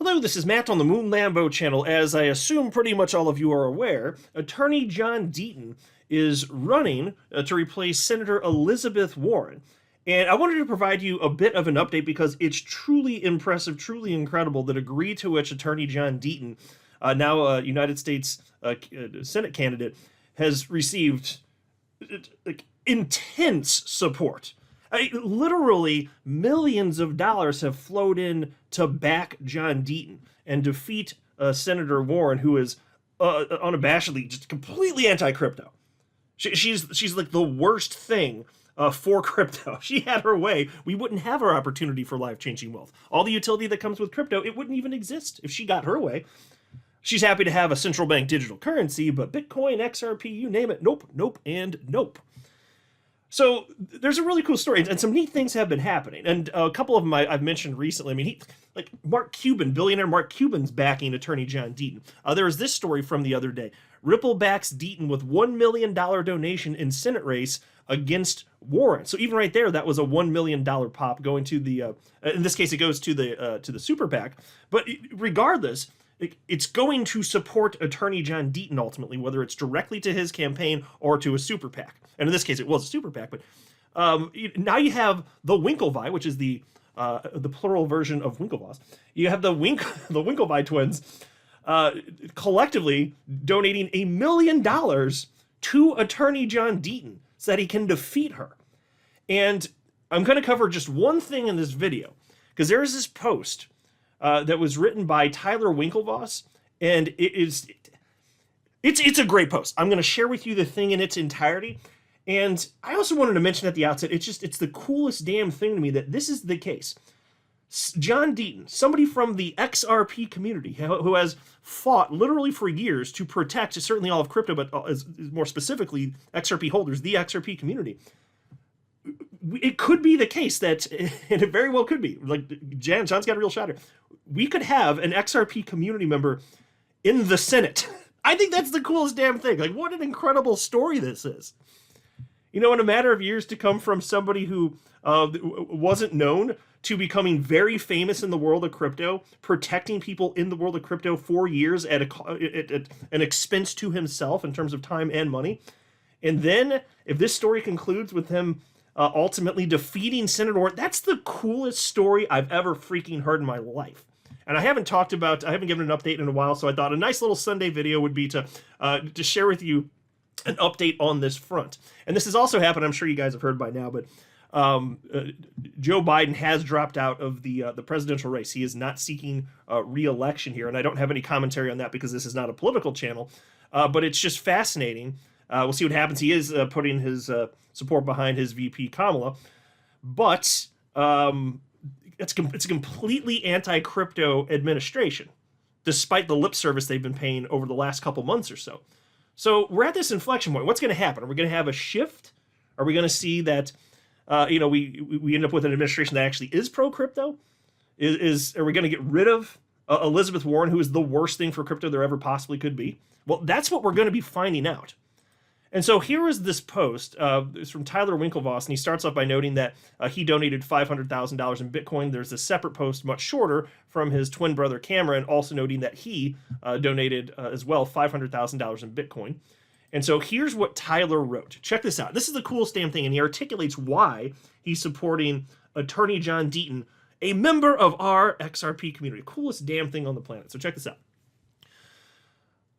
Hello, this is Matt on the Moon Lambo channel. As I assume pretty much all of you are aware, Attorney John DEATON is running to replace Senator Elizabeth Warren. And I wanted to provide you a bit of an update because it's truly impressive, truly incredible the degree to which Attorney John DEATON, now a United States Senate candidate, has received intense support. Literally millions of dollars have flowed in to back John DEATON and defeat Senator Warren, who is unabashedly just completely anti-crypto. She's like the worst thing for crypto. If she had her way, we wouldn't have our opportunity for life-changing wealth. All the utility that comes with crypto, it wouldn't even exist if she got her way. She's happy to have a central bank digital currency, but Bitcoin, XRP, you name it, nope, nope, and nope. So there's a really cool story, and some neat things have been happening. And a couple of them I've mentioned recently. I mean, like Mark Cuban, billionaire Mark Cuban's backing Attorney John DEATON. There was this story from the other day. Ripple backs DEATON with $1 million donation in Senate race against Warren. So even right there, that was a $1 million pop going to the, in this case, it goes to the super PAC. But regardless, it's going to support Attorney John DEATON ultimately, whether it's directly to his campaign or to a super PAC. And in this case, it was a super PAC. But now you have the Winklevi, which is the plural version of Winklevoss. You have the Winklevi twins collectively donating $1 million to Attorney John DEATON so that he can defeat her. And I'm going to cover just one thing in this video, because there is this post that was written by Tyler Winklevoss, and it's a great post. I'm going to share with you the thing in its entirety. And I also wanted to mention at the outset, it's the coolest damn thing to me that this is the case. John DEATON, somebody from the XRP community who has fought literally for years to protect certainly all of crypto, but more specifically XRP holders, the XRP community. It could be the case that, and it very well could be, like John's got a real shot here, we could have an XRP community member in the Senate. I think that's the coolest damn thing. Like, what an incredible story this is. You know, in a matter of years to come, from somebody who wasn't known to becoming very famous in the world of crypto, protecting people in the world of crypto for years at an expense to himself in terms of time and money. And then, if this story concludes with him ultimately defeating Senator Warren, that's the coolest story I've ever freaking heard in my life. And I haven't given an update in a while, so I thought a nice little Sunday video would be to share with you an update on this front. And this has also happened, I'm sure you guys have heard by now, but Joe Biden has dropped out of the presidential race. He is not seeking re-election here, and I don't have any commentary on that because this is not a political channel, but it's just fascinating. We'll see what happens. He is putting his support behind his VP Kamala, but it's a completely anti-crypto administration, despite the lip service they've been paying over the last couple months or so. So we're at this inflection point. What's going to happen? Are we going to have a shift? Are we going to see that we end up with an administration that actually is pro-crypto? Are we going to get rid of Elizabeth Warren, who is the worst thing for crypto there ever possibly could be? Well, that's what we're going to be finding out. And so here is this post. It's from Tyler Winklevoss, and he starts off by noting that he donated $500,000 in Bitcoin. There's a separate post, much shorter, from his twin brother Cameron, also noting that he donated as well $500,000 in Bitcoin. And so here's what Tyler wrote. Check this out. This is the coolest damn thing, and he articulates why he's supporting Attorney John DEATON, a member of our XRP community. Coolest damn thing on the planet. So check this out.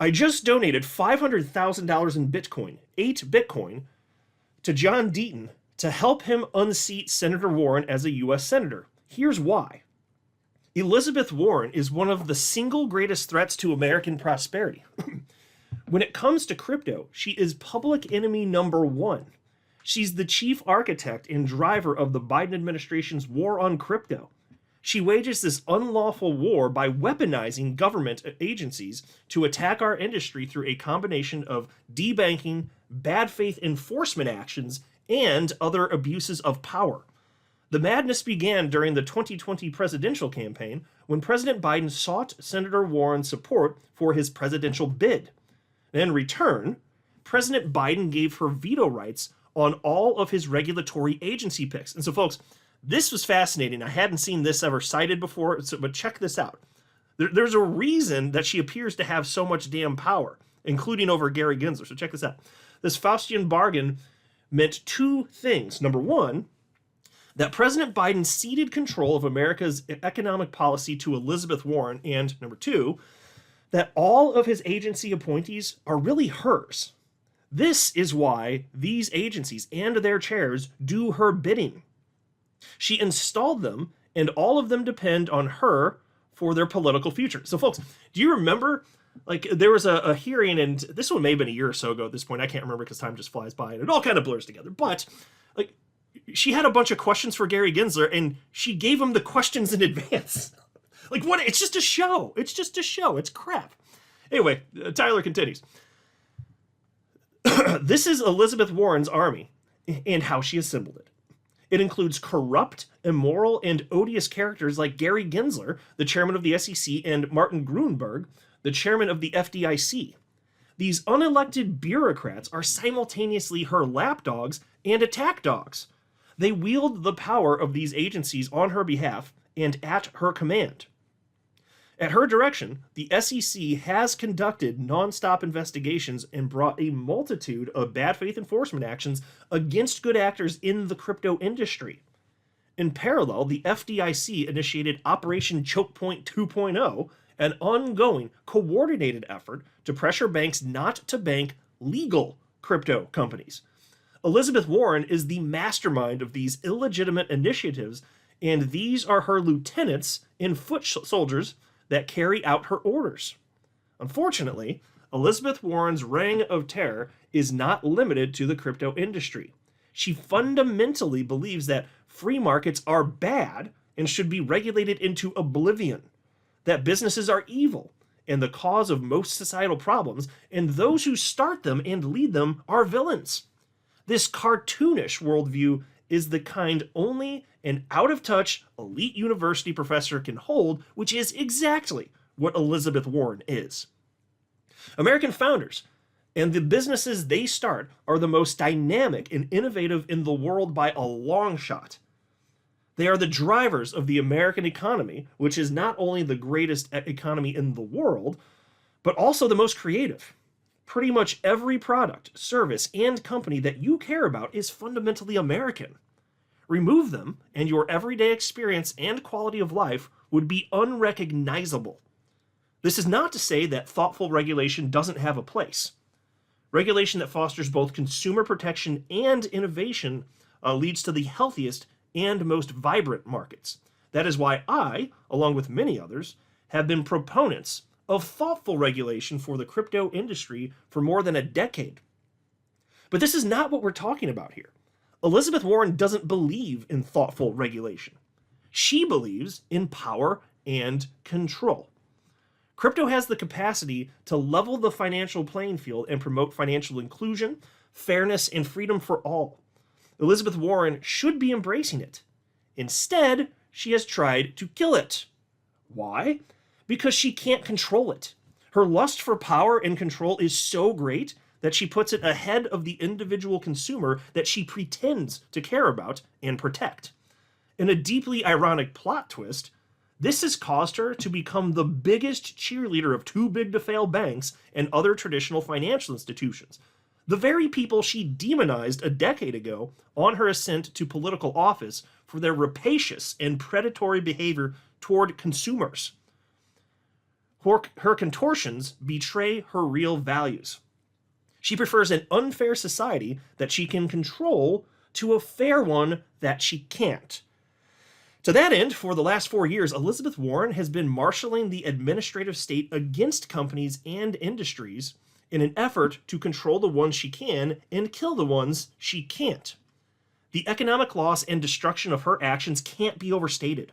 I just donated $500,000 in Bitcoin, 8 Bitcoin, to John DEATON to help him unseat Senator Warren as a U.S. Senator. Here's why. Elizabeth Warren is one of the single greatest threats to American prosperity. When it comes to crypto, she is public enemy number one. She's the chief architect and driver of the Biden administration's war on crypto. She wages this unlawful war by weaponizing government agencies to attack our industry through a combination of debanking, bad faith enforcement actions, and other abuses of power. The madness began during the 2020 presidential campaign when President Biden sought Senator Warren's support for his presidential bid. In return, President Biden gave her veto rights on all of his regulatory agency picks. And so, folks, this was fascinating. I hadn't seen this ever cited before, but check this out. There's a reason that she appears to have so much damn power, including over Gary Gensler. So check this out. This Faustian bargain meant two things. Number one, that President Biden ceded control of America's economic policy to Elizabeth Warren, and number two, that all of his agency appointees are really hers. This is why these agencies and their chairs do her bidding. She installed them, and all of them depend on her for their political future. So, folks, do you remember, like, there was a hearing, and this one may have been a year or so ago at this point. I can't remember because time just flies by, and it all kind of blurs together. But, like, she had a bunch of questions for Gary Gensler, and she gave him the questions in advance. Like, what? It's just a show. It's just a show. It's crap. Anyway, Tyler continues. This is Elizabeth Warren's army and how she assembled it. It includes corrupt, immoral, and odious characters like Gary Gensler, the chairman of the SEC, and Martin Gruenberg, the chairman of the FDIC. These unelected bureaucrats are simultaneously her lapdogs and attack dogs. They wield the power of these agencies on her behalf and at her command. At her direction, the SEC has conducted nonstop investigations and brought a multitude of bad faith enforcement actions against good actors in the crypto industry. In parallel, the FDIC initiated Operation Choke Point 2.0, an ongoing, coordinated effort to pressure banks not to bank legal crypto companies. Elizabeth Warren is the mastermind of these illegitimate initiatives, and these are her lieutenants and foot soldiers that carry out her orders. Unfortunately, Elizabeth Warren's reign of terror is not limited to the crypto industry. She fundamentally believes that free markets are bad and should be regulated into oblivion, that businesses are evil and the cause of most societal problems, and those who start them and lead them are villains. This cartoonish worldview is the kind only an out-of-touch elite university professor can hold, which is exactly what Elizabeth Warren is. American founders and the businesses they start are the most dynamic and innovative in the world by a long shot. They are the drivers of the American economy, which is not only the greatest economy in the world, but also the most creative. Pretty much every product, service, and company that you care about is fundamentally American. Remove them, and your everyday experience and quality of life would be unrecognizable. This is not to say that thoughtful regulation doesn't have a place. Regulation that fosters both consumer protection and innovation leads to the healthiest and most vibrant markets. That is why I, along with many others, have been proponents of thoughtful regulation for the crypto industry for more than a decade. But this is not what we're talking about here. Elizabeth Warren doesn't believe in thoughtful regulation. She believes in power and control. Crypto has the capacity to level the financial playing field and promote financial inclusion, fairness, and freedom for all. Elizabeth Warren should be embracing it. Instead, she has tried to kill it. Why? Because she can't control it. Her lust for power and control is so great that she puts it ahead of the individual consumer that she pretends to care about and protect. In a deeply ironic plot twist, this has caused her to become the biggest cheerleader of too-big-to-fail banks and other traditional financial institutions, the very people she demonized a decade ago on her ascent to political office for their rapacious and predatory behavior toward consumers. Her contortions betray her real values. She prefers an unfair society that she can control to a fair one that she can't. To that end, for the last 4 years, Elizabeth Warren has been marshaling the administrative state against companies and industries in an effort to control the ones she can and kill the ones she can't. The economic loss and destruction of her actions can't be overstated.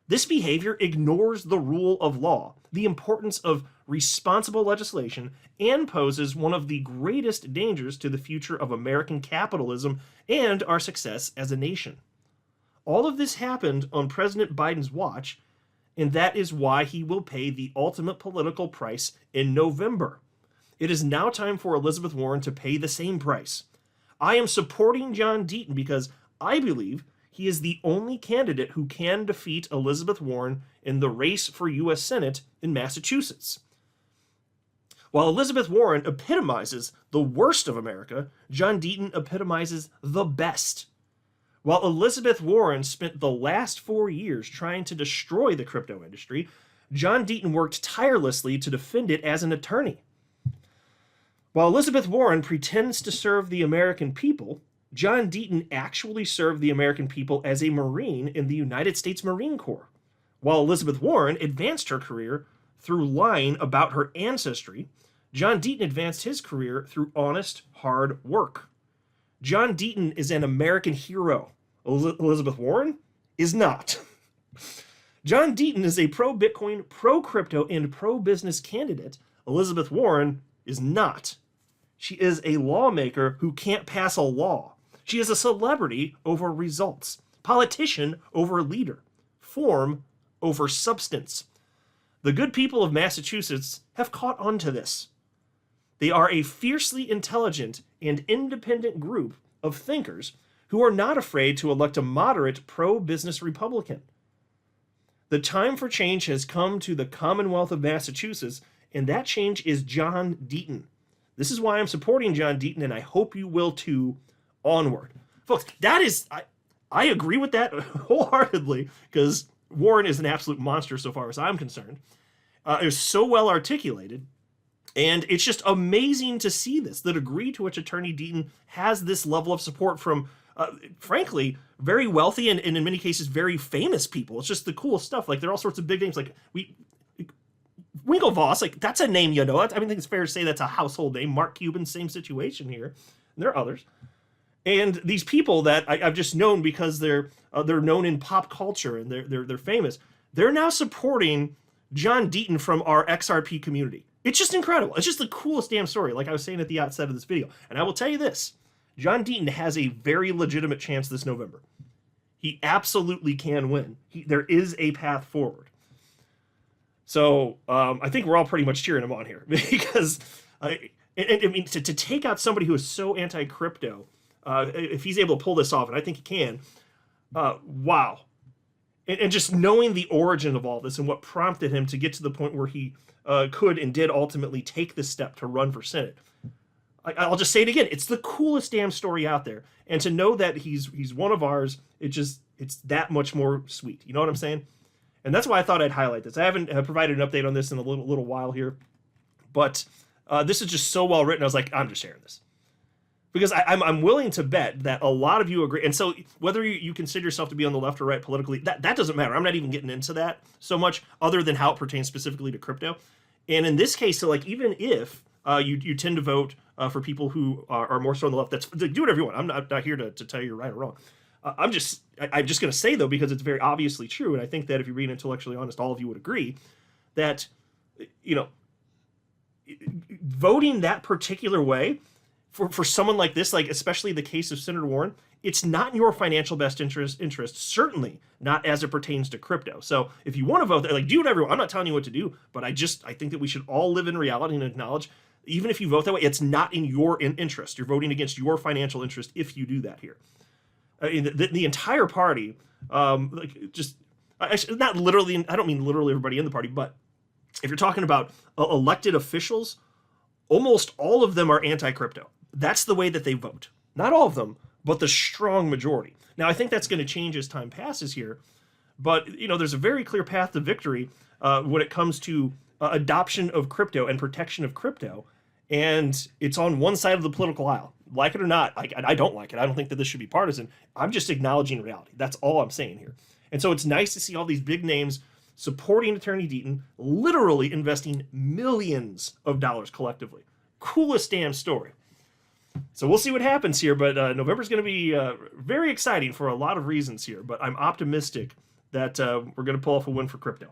This behavior ignores the rule of law, the importance of responsible legislation, and poses one of the greatest dangers to the future of American capitalism and our success as a nation. All of this happened on President Biden's watch, and that is why he will pay the ultimate political price in November. It is now time for Elizabeth Warren to pay the same price. I am supporting John Deaton because I believe he is the only candidate who can defeat Elizabeth Warren in the race for U.S. Senate in Massachusetts. While Elizabeth Warren epitomizes the worst of America, John Deaton epitomizes the best. While Elizabeth Warren spent the last 4 years trying to destroy the crypto industry, John Deaton worked tirelessly to defend it as an attorney. While Elizabeth Warren pretends to serve the American people, John Deaton actually served the American people as a Marine in the United States Marine Corps, while Elizabeth Warren advanced her career through lying about her ancestry. John Deaton advanced his career through honest, hard work. John Deaton is an American hero. Elizabeth Warren is not. John Deaton is a pro-Bitcoin, pro-crypto, and pro-business candidate. Elizabeth Warren is not. She is a lawmaker who can't pass a law. She is a celebrity over results, politician over leader, form over substance. The good people of Massachusetts have caught on to this. They are a fiercely intelligent and independent group of thinkers who are not afraid to elect a moderate pro-business Republican. The time for change has come to the Commonwealth of Massachusetts, and that change is John Deaton. This is why I'm supporting John Deaton, and I hope you will too. Onward. Folks, that is, I agree with that wholeheartedly, because Warren is an absolute monster so far as I'm concerned. It was so well articulated, and it's just amazing to see this, the degree to which Attorney Deaton has this level of support from, frankly, very wealthy and in many cases very famous people. It's just the coolest stuff. Like, there are all sorts of big names. Like, Winklevoss, like, that's a name you know. I think it's fair to say that's a household name. Mark Cuban, same situation here. And there are others. And these people that I've just known because they're known in pop culture and they're famous, they're now supporting John Deaton from our XRP community. It's just incredible. It's just the coolest damn story, like I was saying at the outset of this video. And I will tell you this, John Deaton has a very legitimate chance this November. He absolutely can win. There is a path forward. So I think we're all pretty much cheering him on here because I mean, to take out somebody who is so anti-crypto, if he's able to pull this off, and I think he can, wow. And just knowing the origin of all this and what prompted him to get to the point where he could and did ultimately take this step to run for Senate. I'll just say it again. It's the coolest damn story out there. And to know that he's one of ours, it's that much more sweet. You know what I'm saying? And that's why I thought I'd highlight this. I haven't provided an update on this in a little while here, but this is just so well written. I was like, I'm just sharing this. Because I'm willing to bet that a lot of you agree. And so whether you consider yourself to be on the left or right politically, that doesn't matter. I'm not even getting into that so much other than how it pertains specifically to crypto. And in this case, so like even if you tend to vote for people who are more so on the left, do whatever you want. I'm not here to tell you you're right or wrong. I'm just going to say, though, because it's very obviously true, and I think that if you read Intellectually Honest, all of you would agree that, you know, voting that particular way for someone like this, like especially the case of Senator Warren, it's not in your financial best interest, certainly not as it pertains to crypto. So if you want to vote, like, do whatever you want. I'm not telling you what to do, but I think that we should all live in reality and acknowledge, even if you vote that way, it's not in your interest. You're voting against your financial interest if you do that here. The entire party, not literally, I don't mean literally everybody in the party, but if you're talking about elected officials, almost all of them are anti-crypto. That's the way that they vote. Not all of them, but the strong majority. Now, I think that's going to change as time passes here, but you know, there's a very clear path to victory when it comes to adoption of crypto and protection of crypto, and it's on one side of the political aisle. Like it or not, I don't like it. I don't think that this should be partisan. I'm just acknowledging reality. That's all I'm saying here. And so it's nice to see all these big names supporting Attorney Deaton, literally investing millions of dollars collectively. Coolest damn story. So we'll see what happens here, but November's going to be very exciting for a lot of reasons here, but I'm optimistic that we're going to pull off a win for crypto.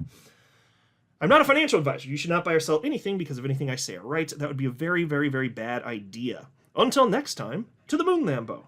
I'm not a financial advisor. You should not buy or sell anything because of anything I say or write. That would be a very, very, very bad idea. Until next time, to the moon, Lambo.